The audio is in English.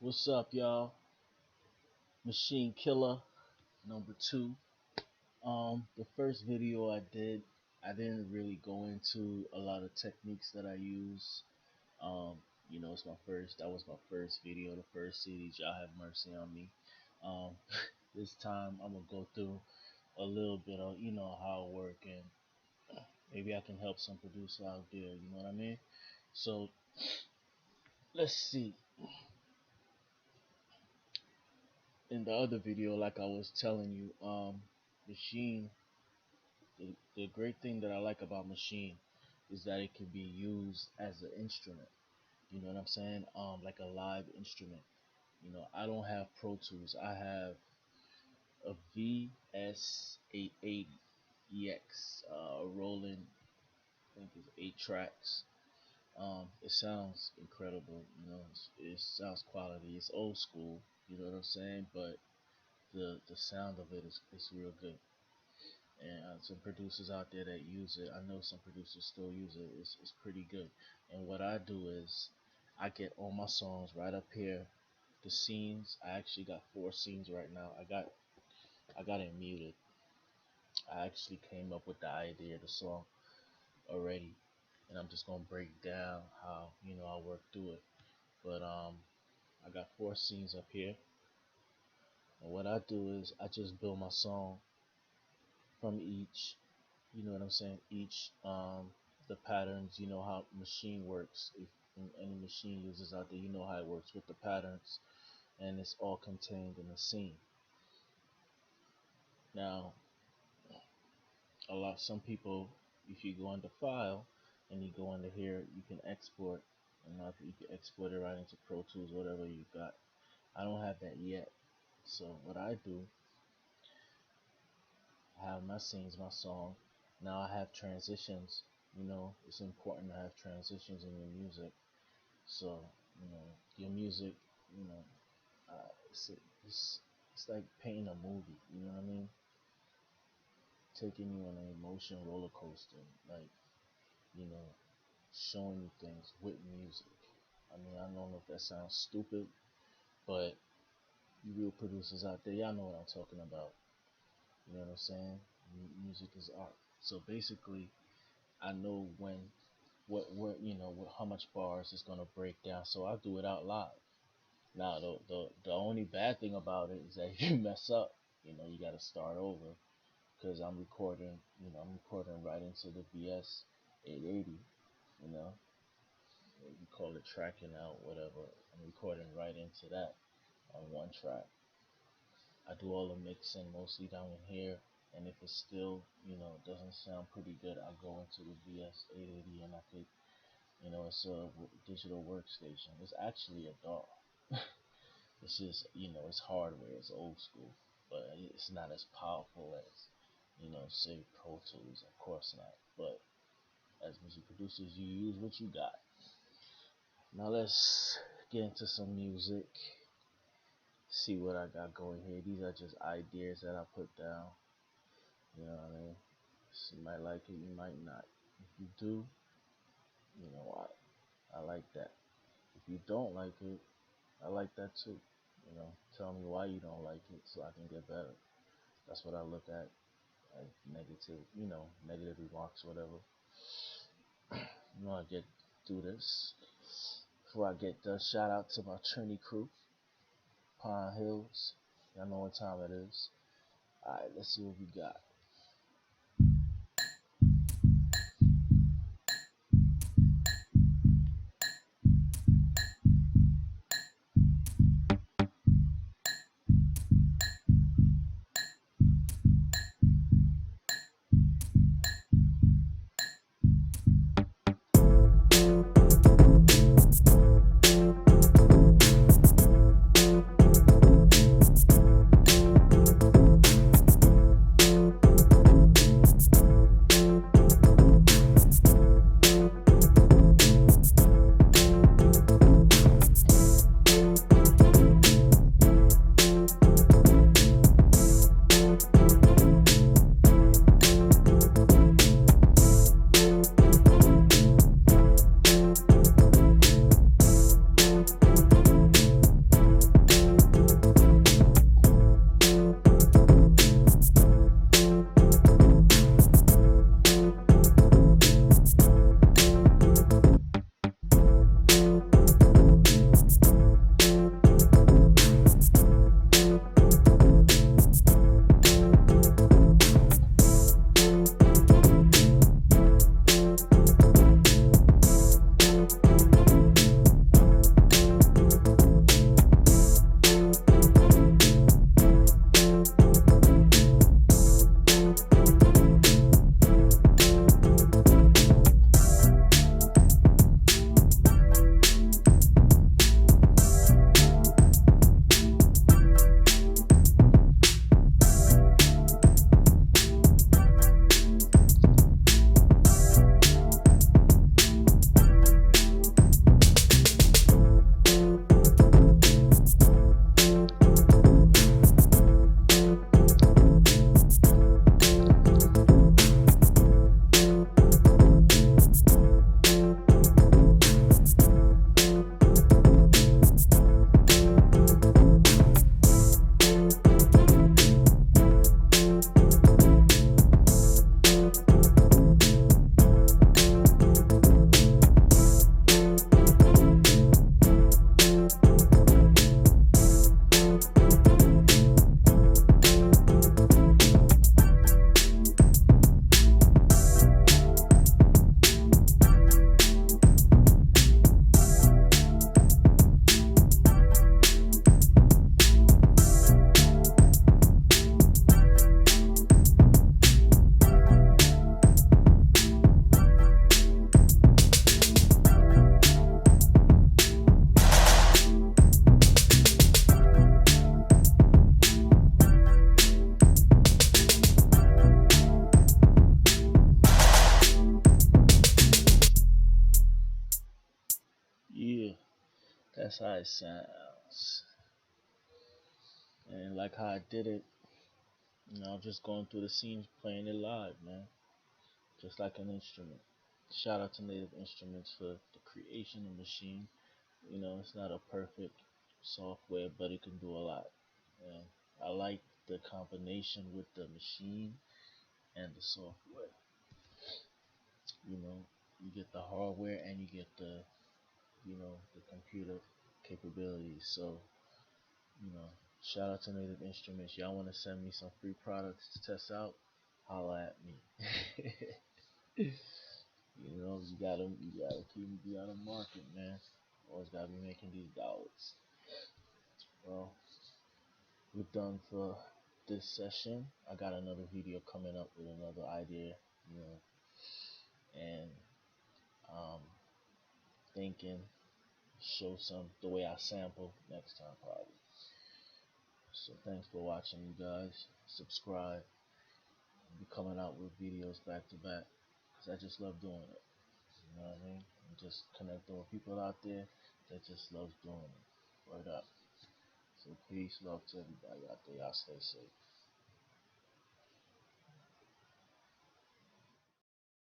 What's up, y'all? Machine Killer number two. The first video I did, I didn't really go into a lot of techniques that I use. Um, it's my first. That was my first video, the first series. Y'all have mercy on me. Um, this time I'm gonna go through a little bit of how I work, and maybe I can help some producer out there. You know what I mean? So let's see. In the other video, like I was telling you, Machine the great thing that I like about Maschine is that it can be used as an instrument. You know what I'm saying? Like a live instrument. I don't have Pro Tools. I have a VS880EX, rolling. I think it's 8 tracks. It sounds incredible. It sounds quality. It's old school. You know what I'm saying? But the sound of it is real good. And some producers out there that use it. I know some producers still use it. It's pretty good. And what I do is I get all my songs right up here. The scenes, I actually got 4 scenes right now. I got it muted. I actually came up with the idea of the song already, and I'm just gonna break down how I work through it. But I got 4 scenes up here, and what I do is I just build my song from each. You know what I'm saying? Each the patterns. You know how Maschine works. If any Maschine users out there, you know how it works with the patterns, and it's all contained in a scene. Now, some people, if you go into File and you go under here, you can export, and now you can export it right into Pro Tools, whatever you got. I don't have that yet, so what I do, I have my scenes, my song. Now I have transitions. It's important to have transitions in your music. So, your music, you know, it's, it's it's like painting a movie. You know what I mean? Taking you on an emotion roller coaster, like you know, showing you things with music. I mean, I don't know if that sounds stupid, but you real producers out there, y'all know what I'm talking about. You know what I'm saying? Music is art. So basically, I know how much bars is gonna break down. So I do it out loud. Now the only bad thing about it is that if you mess up, you gotta start over because I'm recording right into the VS 880. You know, you call it tracking out, whatever. I'm recording right into that on one track. I do all the mixing mostly down in here, and if it still, doesn't sound pretty good, I'll go into the VS 880 and I could, it's a digital workstation. It's actually a DAW. It's just, it's hardware, it's old school, but it's not as powerful as, say Pro Tools, of course not. But as music producers, you use what you got. Now let's get into some music. See what I got going here. These are just ideas that I put down. You know what I mean? So you might like it, you might not. If you do, I like that. If you don't like it, I like that too. Tell me why you don't like it so I can get better. That's what I look at as negative remarks, whatever. I get through this. Before I get done, shout out to my Trinity crew, Pine Hills. Y'all know what time it is. Alright, let's see what we got. That's how it sounds. And like how I did it, I'm just going through the scenes, playing it live, man. Just like an instrument. Shout out to Native Instruments for the creation of Machine. It's not a perfect software, but it can do a lot. And I like the combination with the machine and the software. You know, you get the hardware and you get the computer capabilities. So, you know, shout out to Native Instruments. Y'all want to send me some free products to test out? Holla at me. You gotta market, man. Always gotta be making these dollars. Well, we're done for this session. I got another video coming up with another idea, you know, and um, thinking show some the way I sample next time probably. So thanks for watching, you guys. Subscribe. I'll be coming out with videos back to back because I just love doing it. You know what I mean? And just connecting with people out there that just love doing it. Word up. So peace, love to everybody out there. Y'all stay safe.